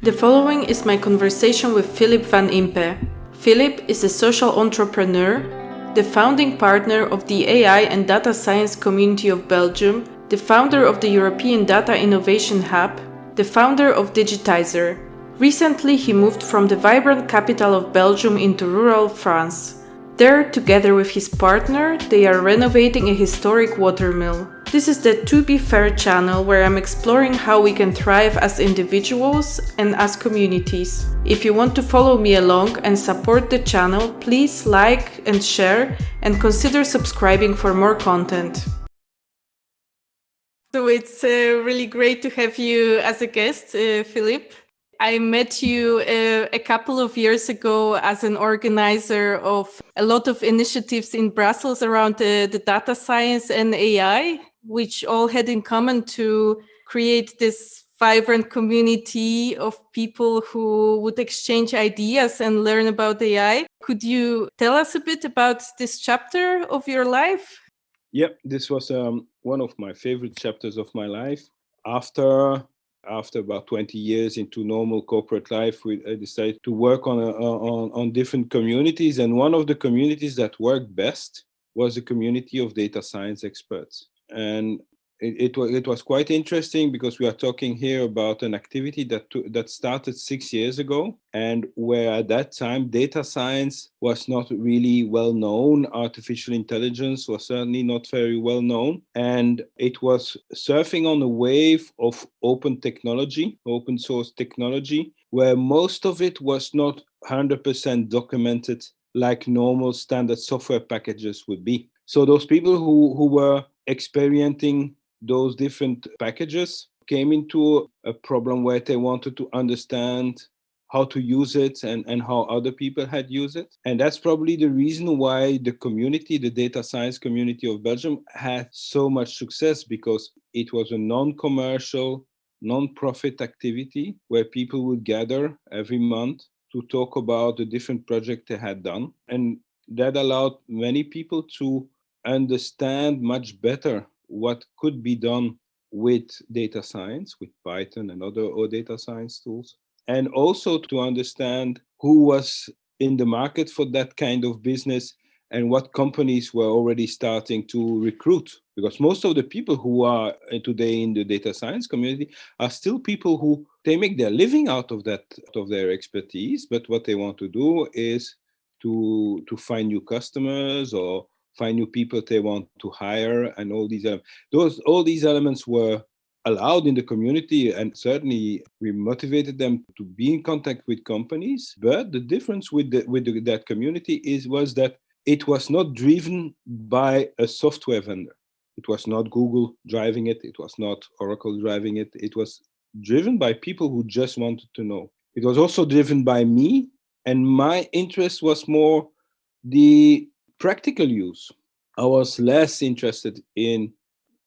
The following is my conversation with Philippe van Impe. Philippe is a social entrepreneur, the founding partner of the AI and data science community of Belgium, the founder of the European Data Innovation Hub, the founder of DigitYser. Recently, he moved from the vibrant capital of Belgium into rural France. There, together with his partner, they are renovating a historic watermill. This is the To Be Fair channel where I'm exploring how we can thrive as individuals and as communities. If you want to follow me along and support the channel, please like and share and consider subscribing for more content. So it's really great to have you as a guest, Philippe. I met you a couple of years ago as an organizer of a lot of initiatives in Brussels around the data science and AI, which all had in common to create this vibrant community of people who would exchange ideas and learn about AI. Could you tell us a bit about this chapter of your life? Yeah, this was one of my favorite chapters of my life. After about 20 years into normal corporate life, I decided to work on different communities. And one of the communities that worked best was the community of data science experts. And it was quite interesting because we are talking here about an activity that started 6 years ago, and where at that time data science was not really well known. Artificial intelligence was certainly not very well known, and it was surfing on a wave of open technology, open source technology, where most of it was not 100% documented like normal standard software packages would be. So those people who were experiencing those different packages came into a problem where they wanted to understand how to use it and how other people had used it. And that's probably the reason why the community, the data science community of Belgium, had so much success, because it was a non-commercial, non-profit activity where people would gather every month to talk about the different projects they had done. And that allowed many people to understand much better what could be done with data science, with Python and other data science tools, and also to understand who was in the market for that kind of business and what companies were already starting to recruit. Because most of the people who are today in the data science community are still people who they make their living out of that, of their expertise, but what they want to do is to find new customers or find new people they want to hire, and all these elements were allowed in the community, and certainly we motivated them to be in contact with companies. But the difference with that community was that it was not driven by a software vendor. It was not Google driving it. It was not Oracle driving it. It was driven by people who just wanted to know. It was also driven by me, and my interest was more the practical use. I was less interested in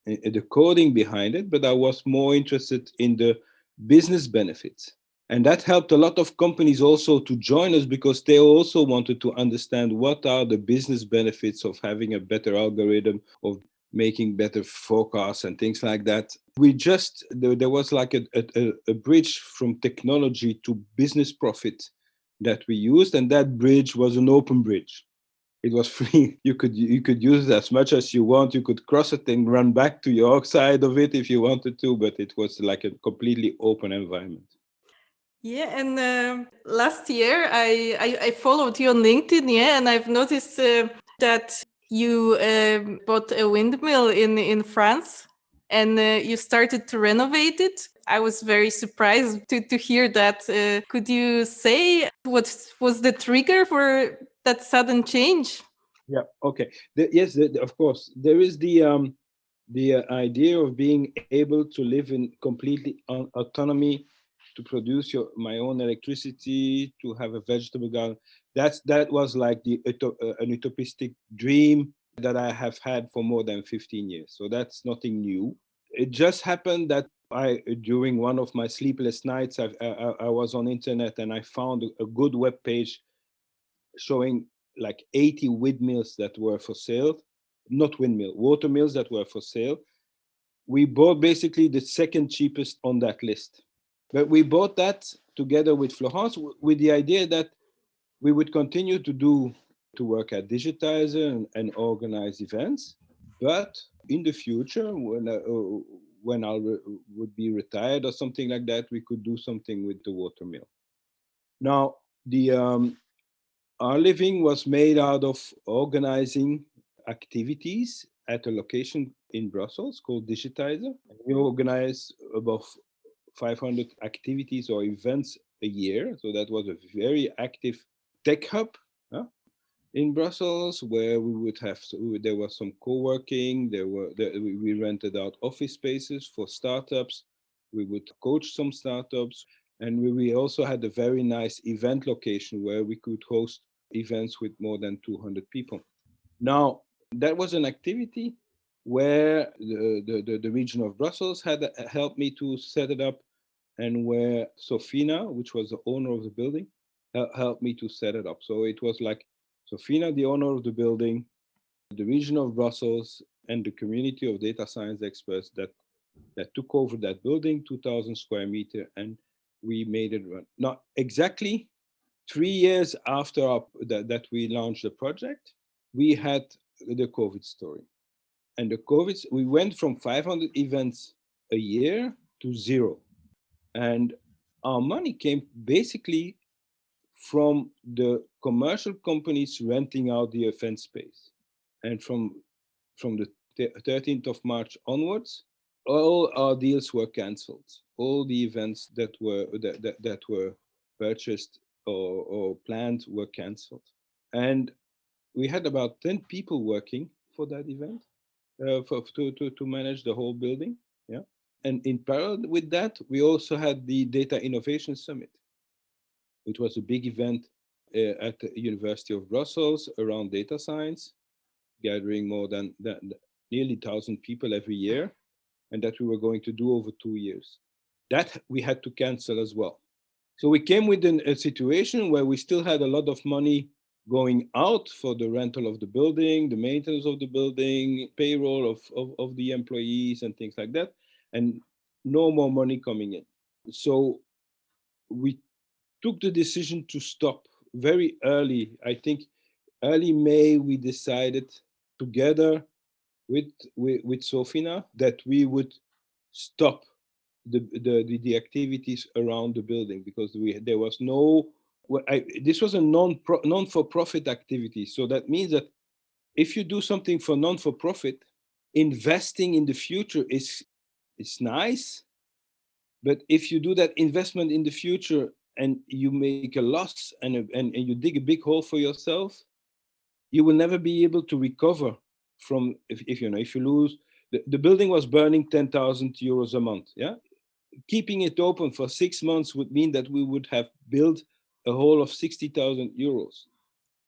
the coding behind it, but I was more interested in the business benefits. And that helped a lot of companies also to join us, because they also wanted to understand what are the business benefits of having a better algorithm, of making better forecasts and things like that. There was like a bridge from technology to business profit that we used, and that bridge was an open bridge. It was free. You could use it as much as you want. You could cross it and run back to your side of it if you wanted to, but it was like a completely open environment. Yeah, and last year I followed you on LinkedIn, yeah, and I've noticed that you bought a windmill in France, and you started to renovate it. I was very surprised to hear that. Could you say what was the trigger for that sudden change? Yeah. Okay. Yes. Of course, there is the idea of being able to live in completely autonomy, to produce my own electricity, to have a vegetable garden. That was like an utopistic dream that I have had for more than 15 years. So that's nothing new. It just happened that during one of my sleepless nights, I was on internet and I found a good web page showing like 80 windmills that were for sale, not windmill, watermills that were for sale. We bought basically the second cheapest on that list. But we bought that together with Florence with the idea that we would continue to work at DigitYser and organize events, but in the future, when I would be retired or something like that, we could do something with the Watermill. Now, our living was made out of organizing activities at a location in Brussels called DigitYser. We organize above 500 activities or events a year. So that was a very active tech hub in Brussels, where we would have, there was some co-working, we rented out office spaces for startups. We would coach some startups. And we also had a very nice event location where we could host events with more than 200 people. Now, that was an activity where the region of Brussels had helped me to set it up, and where Sofina, which was the owner of the building, helped me to set it up. So it was like Sofina, the owner of the building, the region of Brussels, and the community of data science experts that took over that building, 2,000 square meter, and we made it run. Not exactly 3 years after that we launched the project, we had the COVID story. And we went from 500 events a year to 0. And our money came basically from the commercial companies renting out the event space. And from the 13th of March onwards, all our deals were cancelled. All the events that were purchased or planned were cancelled. And we had about 10 people working for that event to manage the whole building. Yeah. And in parallel with that, we also had the Data Innovation Summit, which was a big event at the University of Brussels around data science, gathering more than nearly 1,000 people every year, and that we were going to do over 2 years. That we had to cancel as well. So we came with a situation where we still had a lot of money going out for the rental of the building, the maintenance of the building, payroll of the employees and things like that, and no more money coming in. So we took the decision to stop very early. I think early May, we decided together with Sofina that we would stop the activities around the building, because there was no, this was a non-for-profit activity. So that means that if you do something for non-for-profit, investing in the future is nice, but if you do that investment in the future and you make a loss and you dig a big hole for yourself, you will never be able to recover from, if you lose. The building was burning 10,000 euros a month. Yeah, keeping it open for 6 months would mean that we would have built a hole of 60,000 euros.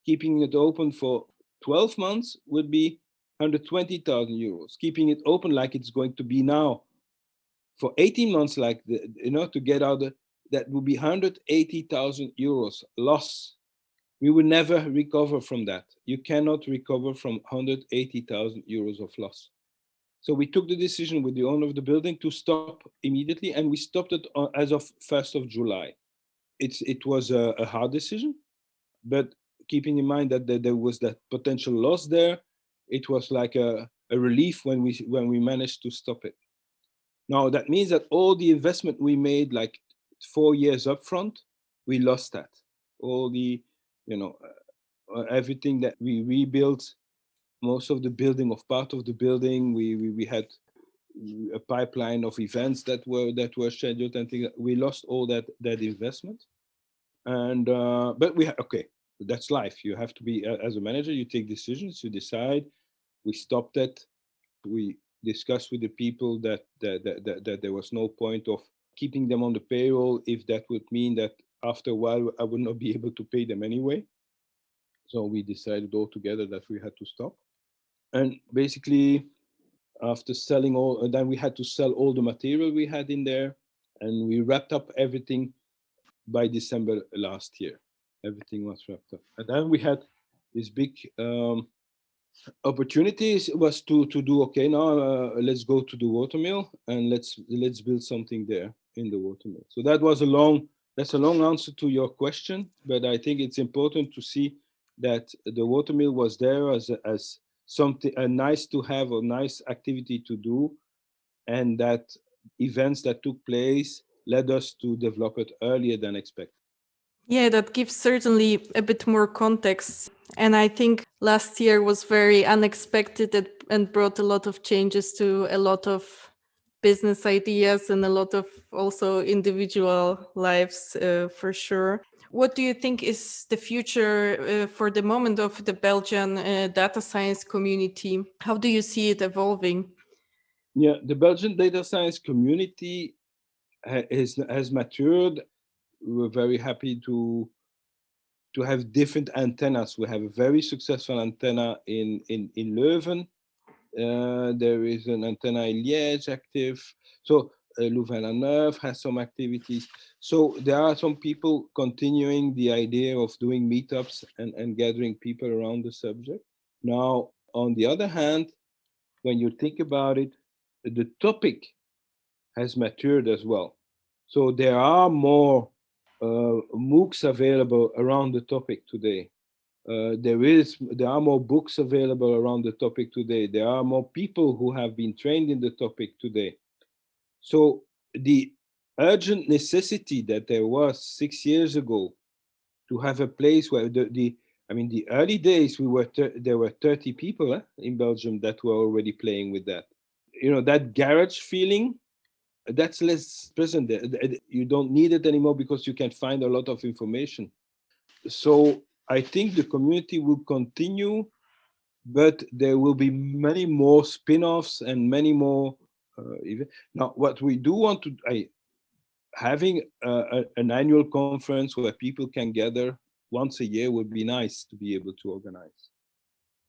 Keeping it open for 12 months would be 120,000 euros. Keeping it open like it's going to be now for 18 months, like to get out, that would be 180,000 euros loss. We will never recover from that. You cannot recover from 180,000 euros of loss. So we took the decision with the owner of the building to stop immediately, and we stopped it as of 1st of July. It was a hard decision, but keeping in mind that there was that potential loss there, it was like a relief when we managed to stop it. Now, that means that all the investment we made, like 4 years up front, we lost that. All the, everything that we rebuilt, most of the building, of part of the building, we had a pipeline of events that were scheduled and things. We lost all that investment. And but okay, that's life. You have to be, as a manager, you take decisions, you decide. We stopped it. We discussed with the people that there was no point of keeping them on the payroll if that would mean that after a while I would not be able to pay them anyway. So we decided all together that we had to stop. And basically, after selling all, then we had to sell all the material we had in there, and we wrapped up everything by December last year. Everything was wrapped up. And then we had this big opportunities was to do, okay, now let's go to the Watermill and let's build something there in the Watermill. So that was a long That's a long answer to your question, but I think it's important to see that the watermill was there as something a nice to have, a nice activity to do, and that events that took place led us to develop it earlier than expected. Yeah, that gives certainly a bit more context. And I think last year was very unexpected and brought a lot of changes to a lot of business ideas and a lot of also individual lives, for sure. What do you think is the future for the moment of the Belgian data science community? How do you see it evolving? Yeah, the Belgian data science community has matured. We're very happy to have different antennas. We have a very successful antenna in Leuven. There is an antenna in Liège active. So Louvain-la-Neuve has some activities. So there are some people continuing the idea of doing meetups and gathering people around the subject. Now, on the other hand, when you think about it, the topic has matured as well. So there are more MOOCs available around the topic today. There are more books available around the topic today. There are more people who have been trained in the topic today. So the urgent necessity that there was 6 years ago to have a place where the early days there were 30 people in Belgium that were already playing with that. That garage feeling, that's less present there. You don't need it anymore because you can find a lot of information. So I think the community will continue, but there will be many more spin-offs and many more now what we do want to having an annual conference where people can gather once a year would be nice to be able to organize.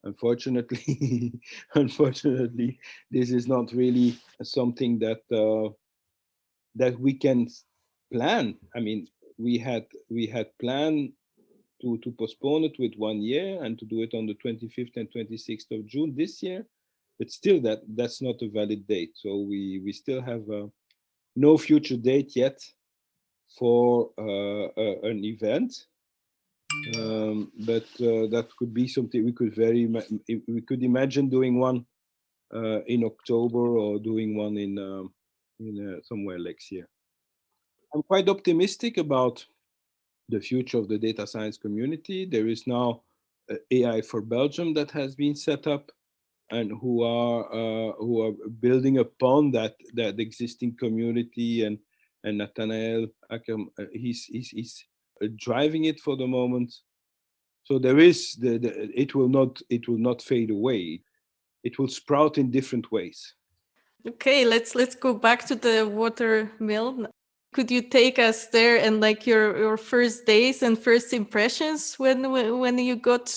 Unfortunately, unfortunately, this is not really something that we can plan. I mean, we had planned to postpone it with 1 year and to do it on the 25th and 26th of June this year, but still that's not a valid date. So we still have no future date yet for an event. But that could be something we could imagine doing one in October or doing one in somewhere next year. I'm quite optimistic about the future of the data science community. There is now AI for Belgium that has been set up, and who are building upon that existing community. And Nathanael Acker, he's driving it for the moment. So there is it will not fade away. It will sprout in different ways. Okay, let's go back to the water mill. Could you take us there and like your first days and first impressions when you got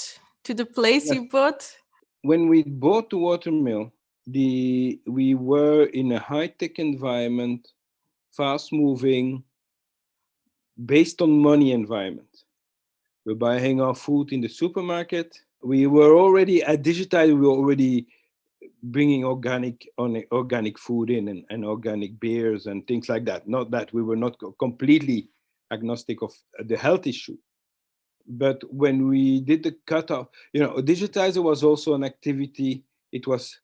to the place Yes. you bought? When we bought the watermill, we were in a high-tech environment, fast-moving, based on money environment. We're buying our food in the supermarket. We were already at DigitYser. We were already bringing organic food in, and organic beers and things like that. Not that we were not completely agnostic of the health issue, but when we did the cutoff, DigitYser was also an activity. It was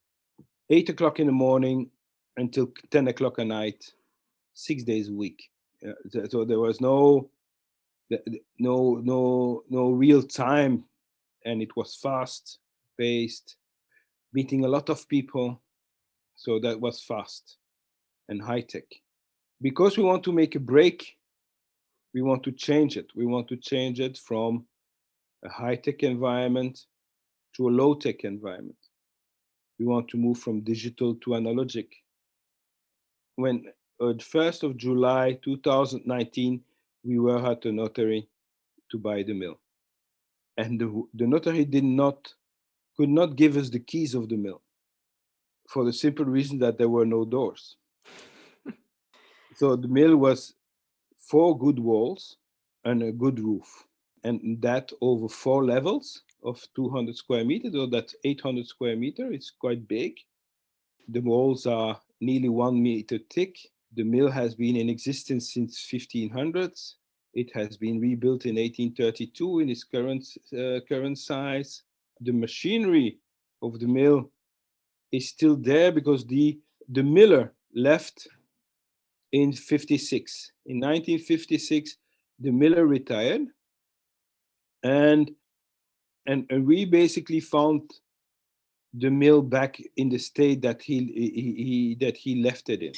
8 o'clock in the morning until 10 o'clock at night, 6 days a week. So there was no real time, and it was fast paced, meeting a lot of people. So that was fast and high tech. Because we want to make a break, we want to change it. We want to change it from a high tech environment to a low tech environment. We want to move from digital to analogic. When 1st of July 2019, we were at the notary to buy the mill, and the notary could not give us the keys of the mill, for the simple reason that there were no doors. So the mill was 4 good walls and a good roof, and that over 4 levels of 200 square meters, or that's 800 square meter. It's quite big. The walls are nearly 1 meter thick. The mill has been in existence since 1500s. It has been rebuilt in 1832 in its current size. The machinery of the mill is still there because the miller left in 56. In 1956, the miller retired, and we basically found the mill back in the state that he left it in.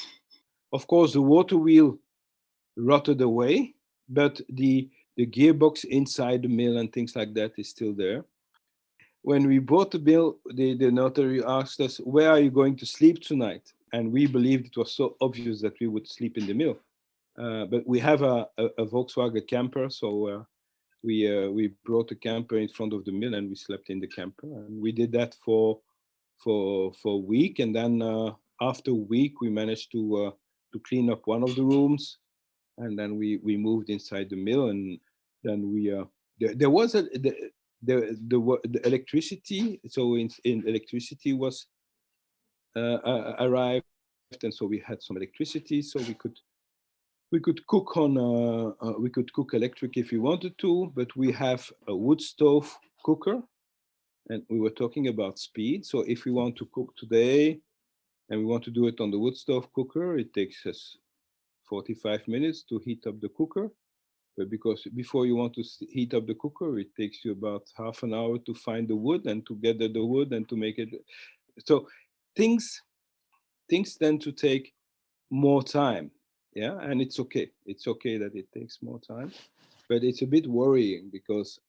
Of course, the water wheel rotted away, but the gearbox inside the mill and things like that is still there. When we bought the mill, the notary asked us, "Where are you going to sleep tonight?" And we believed it was so obvious that we would sleep in the mill. But we have a Volkswagen camper, so we brought the camper in front of the mill and we slept in the camper. And we did that for a week, and then after a week we managed to clean up one of the rooms, and then we moved inside the mill, and then we there was the electricity. So in electricity was arrived, and so we had some electricity, so we could cook on we could cook electric if we wanted to, but we have a wood stove cooker, and we were talking about speed. So if we want to cook today and we want to do it on the wood stove cooker, it takes us 45 minutes to heat up the cooker. But because before you want to heat up the cooker, it takes you about half an hour to find the wood and to gather the wood and to make it. So things tend to take more time. Yeah, and it's okay. It's okay that it takes more time, but it's a bit worrying because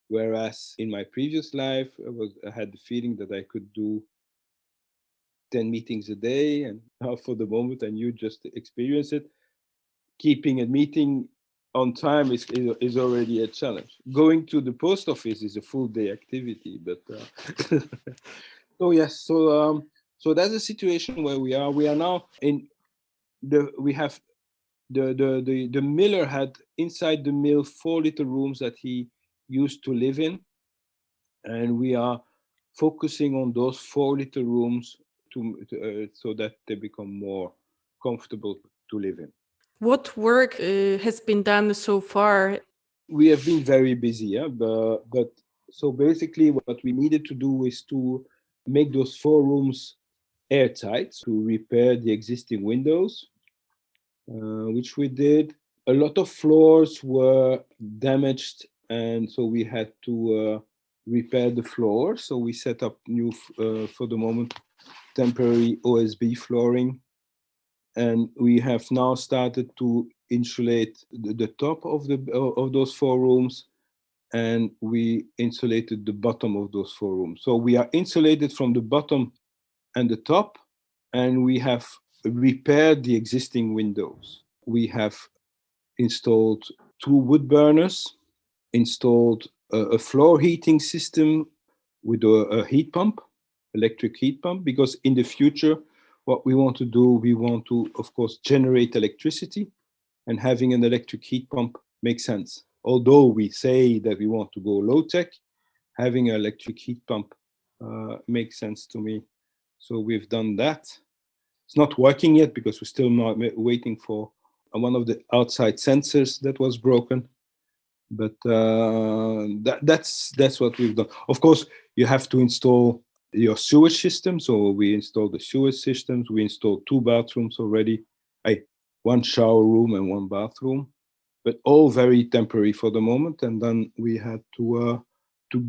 whereas in my previous life, I had the feeling that I could do 10 meetings a day, and now for the moment, and you just experience it, keeping a meeting on time is already a challenge. Going to the post office is a full day activity, but oh yes, so that's the situation where we are. We are now in we have the miller had inside the mill 4 little rooms that he used to live in, and we are focusing on those 4 little rooms so that they become more comfortable to live in. What work has been done so far? We have been very busy, yeah, but so basically what we needed to do is to make those 4 rooms airtight, to repair the existing windows, which we did. A lot of floors were damaged, and so we had to repair the floor. So we set up new, for the moment, temporary OSB flooring, and we have now started to insulate the top of those 4 rooms, and we insulated the bottom of those 4 rooms. So we are insulated from the bottom and the top, and we have repaired the existing windows. We have installed 2 wood burners, installed a floor heating system with a heat pump, electric heat pump, because in the future, what we want to do, we want to, of course, generate electricity, and having an electric heat pump makes sense. Although we say that we want to go low tech, having an electric heat pump makes sense to me. So we've done that. It's not working yet because we're still not waiting for one of the outside sensors that was broken. But that's what we've done. Of course, you have to install your sewage system. So we installed the sewage systems. We installed 2 bathrooms already, 1 shower room and 1 bathroom, but all very temporary for the moment. And then we had to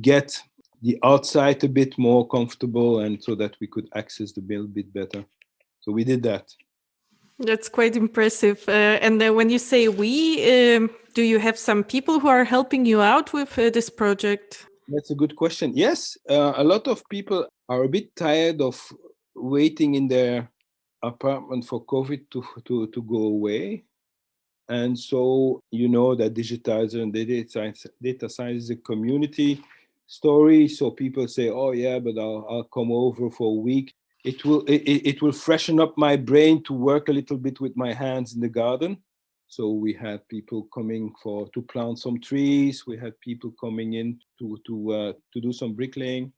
get the outside a bit more comfortable, and so that we could access the mill a bit better. So we did that. That's quite impressive. And then when you say we, do you have some people who are helping you out with this project? That's a good question. Yes, a lot of people are a bit tired of waiting in their apartment for COVID to go away. And so, you know, that DigitYser and data science is a community story. So people say, oh yeah, but I'll come over for a week. It will freshen up my brain to work a little bit with my hands in the garden. So we had people coming to plant some trees. We had people coming in to do some bricklaying.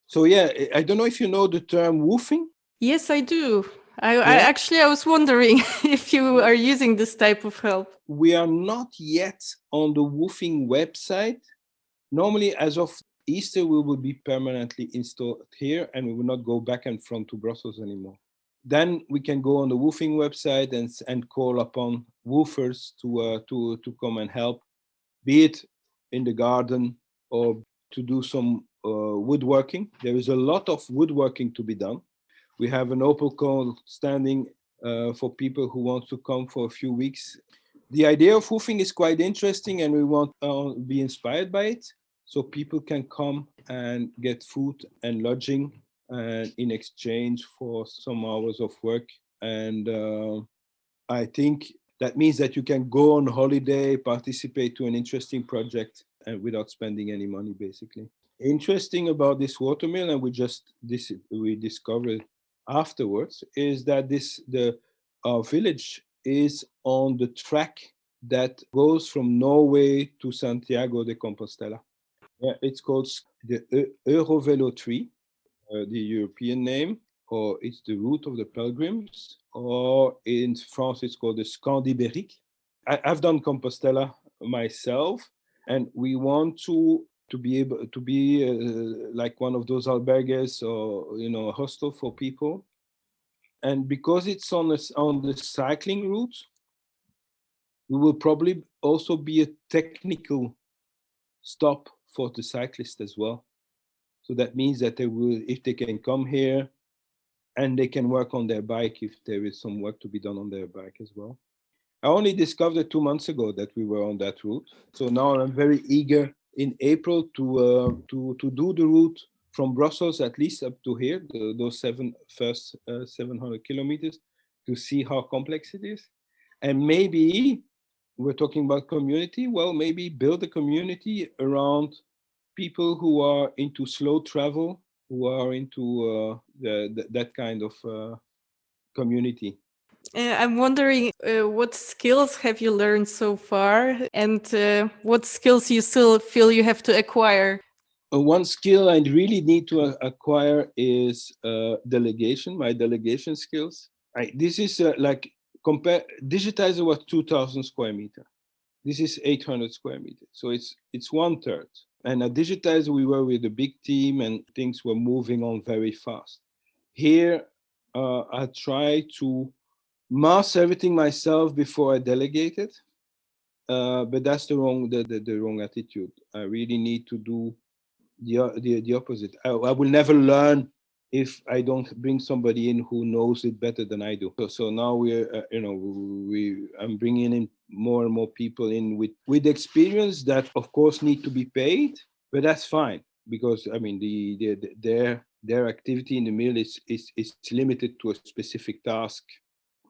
So yeah, I don't know if you know the term woofing. Yes, I do. I was wondering if you are using this type of help. We are not yet on the Woofing website. Normally, as of Easter, we will be permanently installed here and we will not go back and front to Brussels anymore. Then we can go on the Woofing website and call upon woofers to come and help, be it in the garden or to do some woodworking. There is a lot of woodworking to be done. We have an open call standing for people who want to come for a few weeks. The idea of woofing is quite interesting and we want to be inspired by it. So people can come and get food and lodging and in exchange for some hours of work. And I think that means that you can go on holiday, participate to an interesting project and without spending any money, basically. Interesting about this watermill, and we discovered afterwards, is that our village is on the track that goes from Norway to Santiago de Compostela. Yeah, it's called the Eurovelo tree, the European name, or it's the route of the pilgrims, or in France it's called the Scandibérique. I've done Compostela myself, and we want to be able to be like one of those albergues or a hostel for people. And because it's on the cycling route, we will probably also be a technical stop for the cyclists as well. So that means that if they can come here and they can work on their bike if there is some work to be done on their bike as well. I only discovered 2 months ago that we were on that route. So now I'm very eager in April to do the route from Brussels at least up to here, those first 700 kilometers, to see how complex it is. And maybe we're talking about community. Well, maybe build a community around people who are into slow travel, who are into that kind of community. I'm wondering what skills have you learned so far and what skills you still feel you have to acquire? One skill I really need to acquire is delegation, my delegation skills. This is DigitYser was 2,000 square meter. This is 800 square meters. So it's 1/3. And at DigitYser, we were with a big team and things were moving on very fast. Here, I try to master everything myself before I delegate it. But that's the wrong attitude. I really need to do the opposite. I will never learn if I don't bring somebody in who knows it better than I do. So now I'm bringing in more and more people in with experience that of course need to be paid, but that's fine because I mean their activity in the mill is limited to a specific task.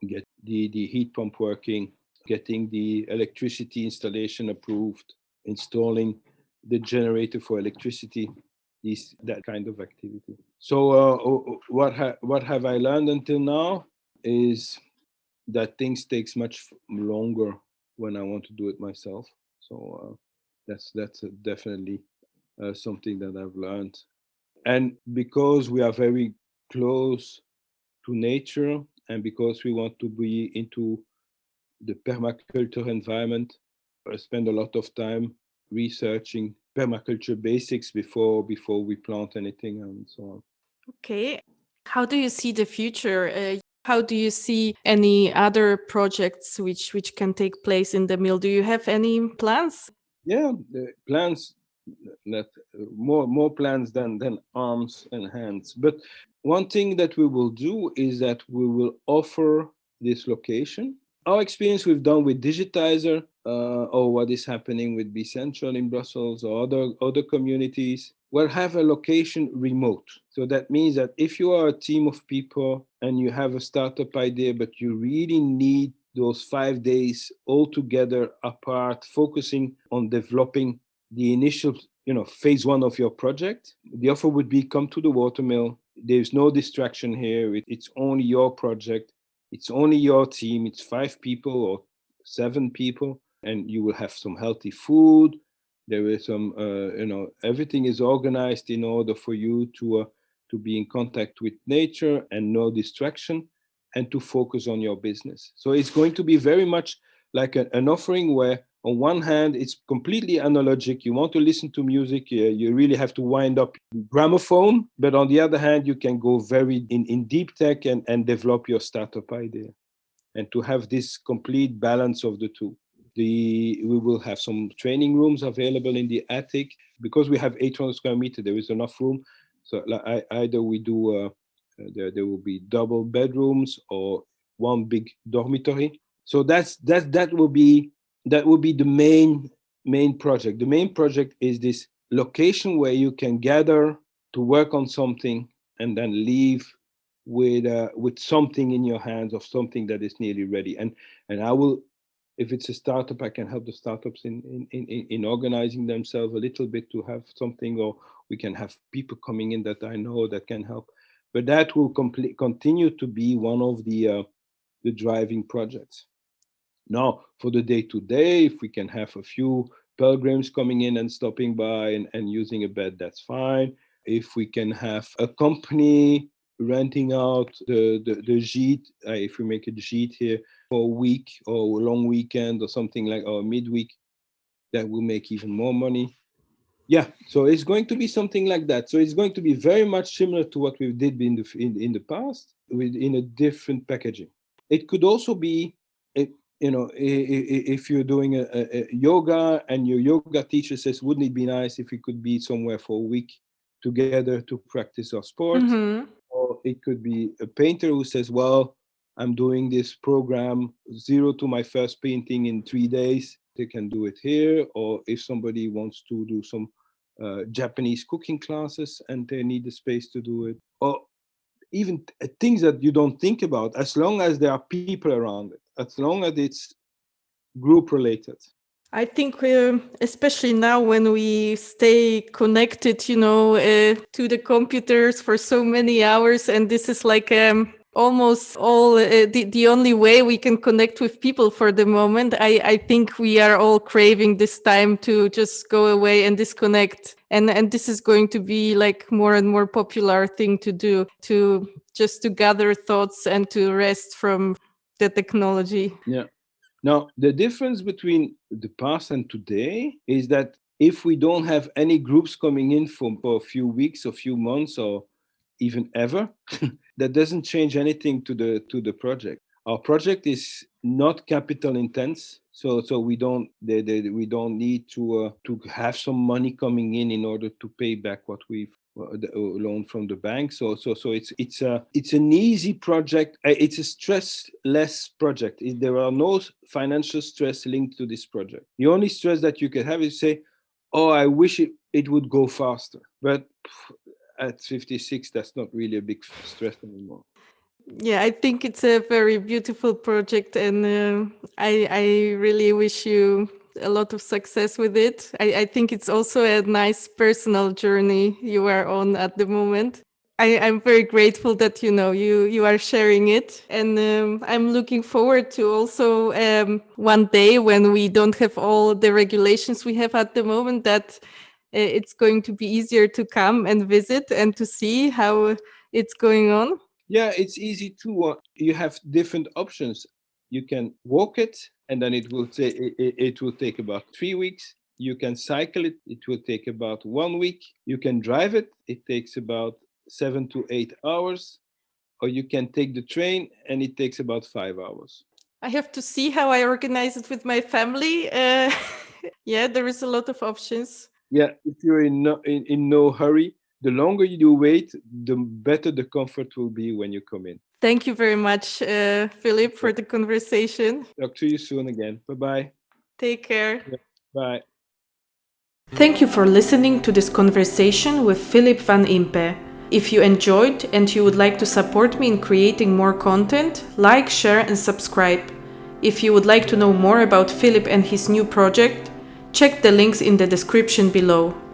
Get the heat pump working, getting the electricity installation approved, installing the generator for electricity, that kind of activity. So what have I learned until now is that things takes much longer when I want to do it myself. So that's definitely something that I've learned. And because we are very close to nature and because we want to be into the permaculture environment, I spend a lot of time researching permaculture basics before we plant anything and so on. Okay. How do you see the future? How do you see any other projects which can take place in the mill? Do you have any plans? Yeah, the plans that more plans than arms and hands. But one thing that we will do is that we will offer this location. Our experience we've done with DigitYser or what is happening with Be Central in Brussels or other communities will have a location remote. So that means that if you are a team of people and you have a startup idea, but you really need those 5 days all together apart, focusing on developing the initial phase 1 of your project, the offer would be come to the Watermill. There's no distraction here. It's only your project. It's only your team. It's 5 people or 7 people, and you will have some healthy food. There is some, everything is organized in order for you to be in contact with nature and no distraction. and to focus on your business. So it's going to be very much like an offering where on one hand, it's completely analogic. You want to listen to music, you really have to wind up gramophone. But on the other hand, you can go very in deep tech and develop your startup idea. And to have this complete balance of the two. We will have some training rooms available in the attic. Because we have 800 square meters, there is enough room. So either we do, there will be double bedrooms or one big dormitory. So that will be the main project. The main project is this location where you can gather to work on something and then leave with something in your hands, of something that is nearly ready. And I will, if it's a startup, I can help the startups in organizing themselves a little bit to have something, or we can have people coming in that I know that can help. But that will continue to be one of the driving projects. Now, for the day-to-day, if we can have a few pilgrims coming in and stopping by and using a bed, that's fine. If we can have a company renting out the gîte, if we make a gîte here for a week or a long weekend or something like, or midweek, that will make even more money. Yeah, so it's going to be something like that. So it's going to be very much similar to what we did in the past, in a different packaging. It could also be, if you're doing a yoga and your yoga teacher says, wouldn't it be nice if we could be somewhere for a week together to practice our sport? Mm-hmm. Or it could be a painter who says, well, I'm doing this program 0 to my first painting in 3 days. They can do it here. Or if somebody wants to do some Japanese cooking classes and they need the space to do it. Or even things that you don't think about, as long as there are people around it, as long as it's group related. I think especially now when we stay connected, to the computers for so many hours, and this is like almost all the only way we can connect with people for the moment. I think we are all craving this time to just go away and disconnect. And this is going to be like more and more popular thing to do, to gather thoughts and to rest from the technology. Yeah. Now, the difference between the past and today is that if we don't have any groups coming in for a few weeks, a few months, or even ever, that doesn't change anything to the project. Our project is not capital intense, so we don't need to have some money coming in order to pay back what we've loaned from the bank. So it's an easy project. It's a stress-less project. There are no financial stress linked to this project. The only stress that you can have is say, oh, I wish it would go faster. But at 56, that's not really a big stress anymore. Yeah, I think it's a very beautiful project, and I really wish you a lot of success with it. I think it's also a nice personal journey you are on at the moment. I'm very grateful that you are sharing it, and I'm looking forward to also one day when we don't have all the regulations we have at the moment, that it's going to be easier to come and visit and to see how it's going on. Yeah, it's easy too. You have different options. You can walk it, and then it will take about 3 weeks. You can cycle it. It will take about 1 week. You can drive it. It takes about 7 to 8 hours. Or you can take the train, and it takes about 5 hours. I have to see how I organize it with my family. Yeah, there is a lot of options. Yeah, if you're in no hurry, the longer you wait, the better the comfort will be when you come in. Thank you very much, Philippe, for the conversation. Talk to you soon again. Bye-bye. Take care. Yeah, bye. Thank you for listening to this conversation with Philippe van Impe. If you enjoyed and you would like to support me in creating more content, like, share and subscribe. If you would like to know more about Philippe and his new project, check the links in the description below.